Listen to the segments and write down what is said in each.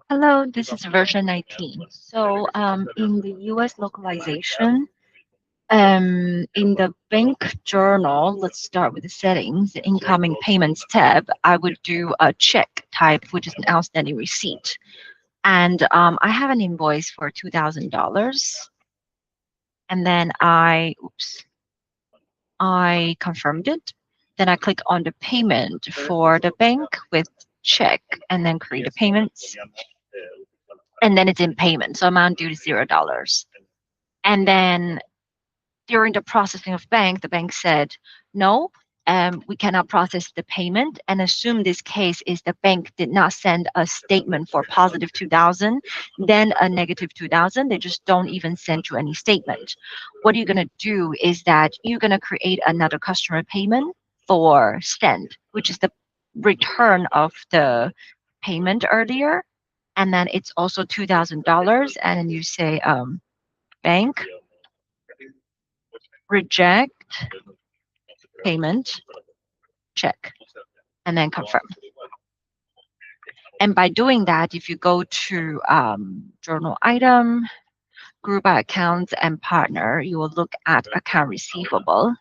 Hello, this is version 19. So in the US localization, in the bank journal, let's start with the settings, the incoming payments tab, I would do a check type, which is an outstanding receipt. And I have an invoice for $2,000. And then I confirmed it. Then I click on the payment for the bank with check and then create a payment. And then it's in payment. So amount due is $0. And then during the processing of bank, the bank said, no, we cannot process the payment and assume this case is the bank did not send a statement for positive 2000, then a negative 2000. They just don't even send you any statement. What you're going to do is that you're going to create another customer payment for send, which is the return of the payment earlier. And then it's also $2,000. And then you say, bank reject payment check and then confirm. And by doing that, if you go to journal item, group by account and partner, you will look at account receivable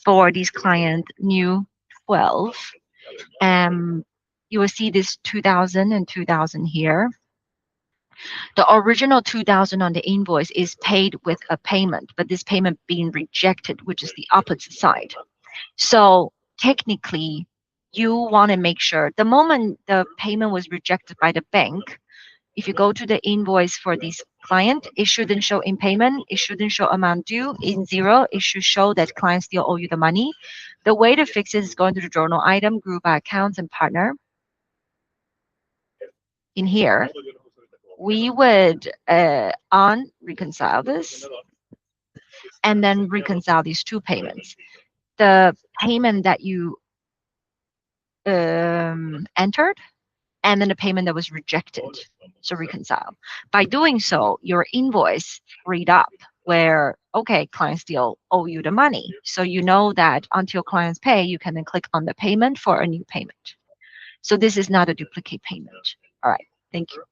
for these client new 12. You will see this 2000 and 2000 here. The original 2000 on the invoice is paid with a payment, but this payment being rejected, which is the opposite side. So technically, you want to make sure the moment the payment was rejected by the bank, if you go to the invoice for this client, it shouldn't show in payment, it shouldn't show amount due in zero, it should show that client still owe you the money. The way to fix it is going to the journal item, group by accounts and partner. In here, we would reconcile this and then reconcile these two payments. The payment that you entered and then the payment that was rejected. So reconcile. By doing so, your invoice freed up where, okay, clients still owe you the money. So you know that until clients pay, you can then click on the payment for a new payment. So this is not a duplicate payment. All right, thank you.